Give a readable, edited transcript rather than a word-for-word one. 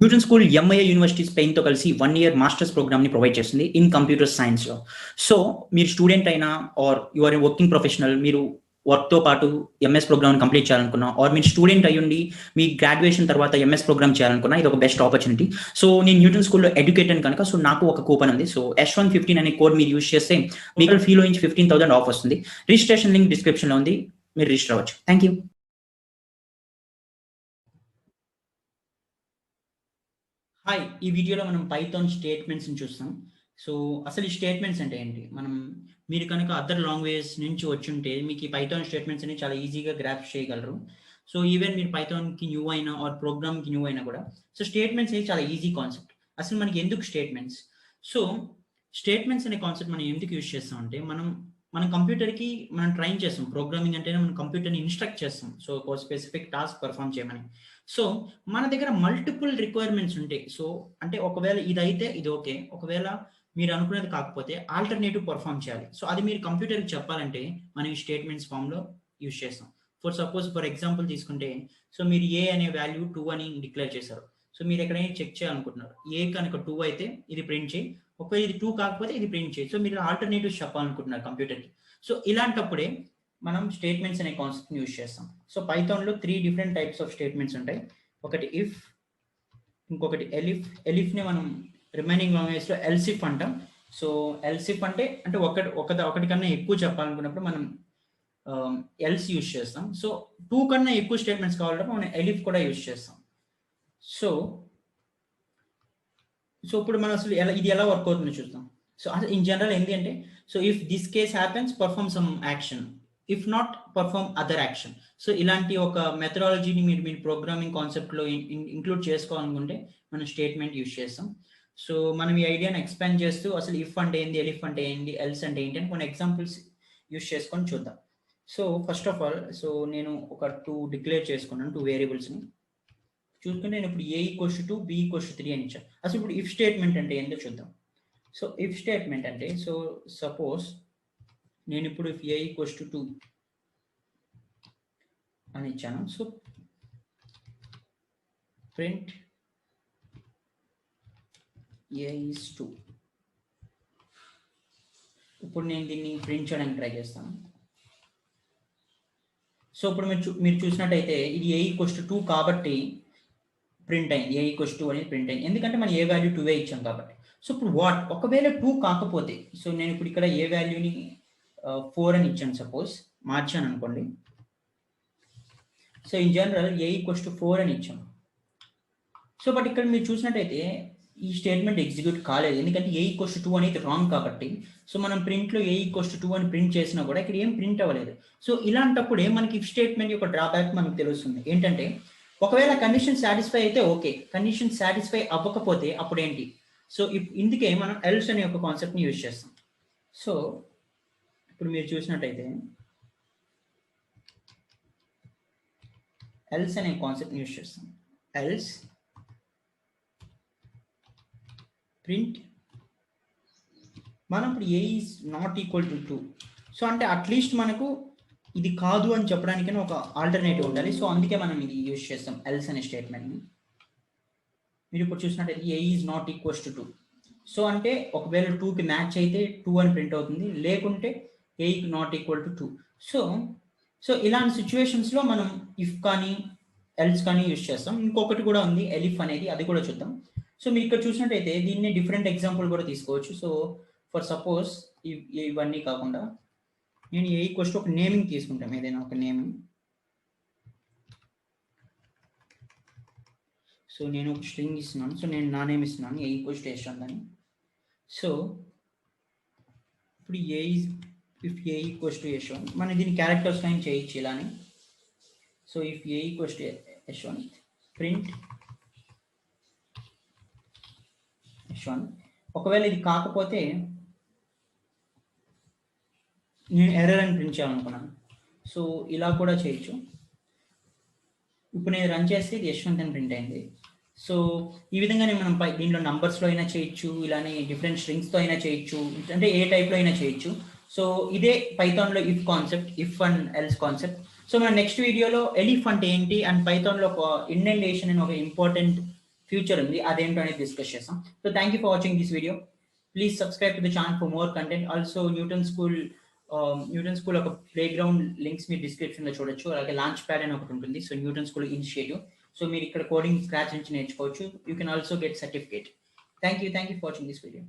Newton School MIA university స్పెయిన్తో కలిసి 1 year masters ప్రోగ్రామ్ని ప్రొవైడ్ చేస్తుంది ఇన్ కంప్యూటర్ సైన్స్లో. సో మీరు స్టూడెంట్ అయినా or you are a working professional, మీరు వర్క్తో పాటు ఎంఎస్ ప్రోగ్రామ్ కంప్లీట్ చేయాలనుకున్నా, ఆర్ మీరు స్టూడెంట్ అయ్యుండి మీ గ్రాడ్యుయేషన్ తర్వాత ఎంఎస్ ప్రోగ్రామ్ చేయాలనుకున్నా, ఇది ఒక బెస్ట్ ఆపర్చునిటీ. సో నేను న్యూటన్ స్కూల్లో ఎడ్యుకేటెడ్ కనుక సో నాకు ఒక కూపన్ ఉంది. సో S115 అనే కోడ్ మీరు యూజ్ చేస్తే మీకు ఫీలో నుంచి 15,000 ఆఫ్ వస్తుంది. రిజిస్ట్రేషన్ లింక్ డిస్క్రిప్షన్లో ఉంది, మీరు రిజిస్టర్ అవ్వచ్చు. Thank you. హాయ్, ఈ వీడియోలో మనం పైథాన్ స్టేట్మెంట్స్ని చూస్తాం. సో అసలు ఈ స్టేట్మెంట్స్ అంటే ఏంటి, మీరు కనుక అదర్ లాంగ్వేజ్ నుంచి వచ్చుంటే మీకు ఈ పైథాన్ స్టేట్మెంట్స్ అనేవి చాలా ఈజీగా గ్రాప్ చేయగలరు. సో ఈవెన్ మీరు పైథాన్కి న్యూ అయినా ఆర్ ప్రోగ్రామ్కి న్యూ అయినా కూడా సో స్టేట్మెంట్స్ అనేవి చాలా ఈజీ కాన్సెప్ట్. అసలు మనకి ఎందుకు స్టేట్మెంట్స్? సో స్టేట్మెంట్స్ అనే కాన్సెప్ట్ మనం ఎందుకు యూజ్ చేస్తామంటే మన కంప్యూటర్కి మనం ట్రైన్ చేస్తాం. ప్రోగ్రామింగ్ అంటేనే మనం కంప్యూటర్ని ఇన్స్ట్రక్ట్ చేస్తాం. సో ఒక స్పెసిఫిక్ టాస్క్ పర్ఫామ్ చేయమని. సో మన దగ్గర మల్టిపుల్ రిక్వైర్మెంట్స్ ఉంటాయి. సో అంటే ఒకవేళ ఇది అయితే ఇది ఓకే, ఒకవేళ మీరు అనుకునేది కాకపోతే ఆల్టర్నేటివ్ పర్ఫామ్ చేయాలి. సో అది మీరు కంప్యూటర్కి చెప్పాలంటే మనం ఈ స్టేట్మెంట్స్ ఫామ్లో యూజ్ చేస్తాం. ఫర్ ఎగ్జాంపుల్ తీసుకుంటే, సో మీరు ఏ అనే వాల్యూ 2 అని డిక్లేర్ చేశారు. సో మీరు ఎక్కడైనా చెక్ చేయాలనుకుంటున్నారు, ఏ కనుక 2 అయితే ఇది ప్రింట్ చేయి, ఒకవేళ ఇది 2 కాకపోతే ఇది ప్రింట్ చేయి. సో మీరు ఆల్టర్నేటివ్స్ చెప్పాలనుకుంటున్నారు కంప్యూటర్కి. సో ఇలాంటప్పుడే మనం స్టేట్మెంట్స్ అనే కాన్సెప్ట్ని యూజ్ చేస్తాం. సో పైథాన్లో 3 different types ఆఫ్ స్టేట్మెంట్స్ ఉంటాయి. ఒకటి ఇఫ్, ఇంకొకటి ఎలిఫ్ని మనం రిమైనింగ్ లాంగ్వేజ్లో ఎల్సిఫ్ అంటాం. సో ఎల్సిఫ్ అంటే ఒకటి కన్నా ఎక్కువ చెప్పాలనుకున్నప్పుడు మనం ఎల్స్ యూజ్ చేస్తాం. సో 2 కన్నా ఎక్కువ స్టేట్మెంట్స్ కావాలంటే మనం ఎలిఫ్ కూడా యూజ్ చేస్తాం. సో ఇప్పుడు మనం అసలు ఇది ఎలా వర్క్ అవుతుందో చూద్దాం. సో అసలు ఇన్ జనరల్ ఏంటి అంటే, so if this case happens perform some action, if not perform other action. So ఇలాంటి ఒక మెథడాలజీని మీరు ప్రోగ్రామింగ్ కాన్సెప్ట్లో ఇంక్లూడ్ చేసుకోవాలనుకుంటే మనం స్టేట్మెంట్ యూజ్ చేస్తాం. సో మనం ఈ ఐడియాని ఎక్స్పాండ్ చేస్తూ అసలు ఇఫ్ అంటే ఏంది, ఎలిఫ్ అంటే ఏంటి, ఎల్స్ అంటే ఏంటి అని కొన్ని ఎగ్జాంపుల్స్ యూజ్ చేసుకొని చూద్దాం. So first of all so నేను ఒక 2 డిక్లేర్ చేసుకున్నాను, 2 వేరియబుల్స్ని. చూసుకుంటే నేను ఇప్పుడు a = 2, b = 3 అని ఇచ్చాను. అసలు ఇప్పుడు ఇఫ్ స్టేట్మెంట్ అంటే ఏంటో చూద్దాం. సో ఇఫ్ స్టేట్మెంట్ అంటే, సో సపోజ్ నేను ఇప్పుడు ఇఫ్ a = 2 అని ఇచ్చాను. So print a is 2. ఇప్పుడు నేను దీన్ని ప్రింట్ చేయడానికి ట్రై చేస్తాను. సో ఇప్పుడు మీరు చూసినట్టయితే ఇది a = 2 కాబట్టి ప్రింట్ అయింది, a = 2 అనేది ప్రింట్ అయింది. ఎందుకంటే మనం ఏ వాల్యూ 2 ఇచ్చాం కాబట్టి. సో ఇప్పుడు ఒకవేళ 2 కాకపోతే, సో నేను ఇప్పుడు ఇక్కడ ఏ వాల్యూని 4 అని ఇచ్చాను, సపోజ్ మార్చాను అనుకోండి. సో ఇన్ జనరల్ a = 4 అని ఇచ్చాం. సో బట్ ఇక్కడ మీరు చూసినట్టయితే ఈ స్టేట్మెంట్ ఎగ్జిక్యూట్ కాలేదు, ఎందుకంటే a = 2 అనేది రాంగ్ కాబట్టి. సో మనం ప్రింట్లో a = 2 అని ప్రింట్ చేసినా కూడా ఇక్కడ ఏం ప్రింట్ అవ్వలేదు. సో ఇలాంటప్పుడే మనకి ఇఫ్ స్టేట్మెంట్ యొక్క డ్రాబ్యాక్ మనకు తెలుస్తుంది. ఏంటంటే ఒకవేళ కండిషన్ సాటిస్ఫై అయితే ఓకే, కండిషన్ సాటిస్ఫై అవ్వకపోతే అప్పుడు ఏంటి? సో ఇందుకే మనం ఎల్స్ అనే ఒక కాన్సెప్ట్ని యూజ్ చేస్తాం. సో ఇప్పుడు మీరు చూసినట్టయితే ఎల్స్ అనే కాన్సెప్ట్ని యూజ్ చేస్తాం. ఎల్స్ ప్రింట్ మనం ఇప్పుడు a is not equal to 2. So అంటే అట్లీస్ట్ మనకు ఇది కాదు అని చెప్పడానికైనా ఒక ఆల్టర్నేటివ్ ఉండాలి. సో అందుకే మనం ఇది యూజ్ చేస్తాం, ఎల్స్ అనే స్టేట్మెంట్ని. మీరు ఇప్పుడు చూసినట్టయితే a is not equal to 2. So అంటే ఒకవేళ 2కి మ్యాచ్ అయితే 2 అని ప్రింట్ అవుతుంది, లేకుంటే a not equal to 2. So ఇలాంటి సిచ్యువేషన్స్లో మనం ఇఫ్ కానీ ఎల్స్ కానీ యూజ్ చేస్తాం. ఇంకొకటి కూడా ఉంది ఎలిఫ్ అనేది, అది కూడా చూద్దాం. సో మీరు ఇక్కడ చూసినట్టయితే దీన్ని డిఫరెంట్ ఎగ్జాంపుల్ కూడా తీసుకోవచ్చు. సో ఫర్ సపోజ్ ఇవన్నీ కాకుండా నేను a = ఒక నేమింగ్ తీసుకుంటాం, ఏదైనా ఒక నేమింగ్. సో నేను ఒక స్ట్రింగ్ ఇస్తున్నాను. సో నేను నా నేమ్ ఇస్తున్నాను, a = యశ్వంత్ అని. సో ఇప్పుడు ఇఫ్ a = యశ్వంత్, మనం దీన్ని క్యారెక్టర్స్ లైన్ చేయొచ్చు ఇలానే. So if a = Yashwant print Yashwant. ఒకవేళ ఇది కాకపోతే నేను ఎర్రర్ అని ప్రింట్ చేయాలనుకున్నాను. సో ఇలా కూడా చేయొచ్చు. ఇప్పుడు నేను రన్ చేస్తే ఇది యశ్వంత్ అని ప్రింట్ అయింది. సో ఈ విధంగానే మనం దీంట్లో నంబర్స్లో అయినా చేయొచ్చు, ఇలానే డిఫరెంట్ స్ట్రింగ్స్తో అయినా చేయొచ్చు, అంటే ఏ టైప్లో అయినా చేయొచ్చు. సో ఇదే పైథాన్లో if concept, if and else concept. So మన నెక్స్ట్ వీడియోలో ఎలిఫ్ అంటే ఏంటి అండ్ పైథాన్లో ఒక ఇండెంటేషన్ అని ఒక ఇంపార్టెంట్ ఫ్యూచర్ ఉంది, అదేంటో అనేది డిస్కస్ చేస్తాం. So thank you for watching this video. Please subscribe to the channel for more content. Also Newton school ఒక ప్లే గ్రౌండ్ లింక్స్ మీరు డిస్క్రిప్షన్లో చూడొచ్చు. అలాగే లాంచ్ ప్యాడ్ అని ఒకటి ఉంటుంది. So Newton school initiative. So మీరు ఇక్కడ కోడింగ్ స్క్రాచ్ నుంచి నేర్చుకోవచ్చు. You can also get certificate. Thank you for watching this video.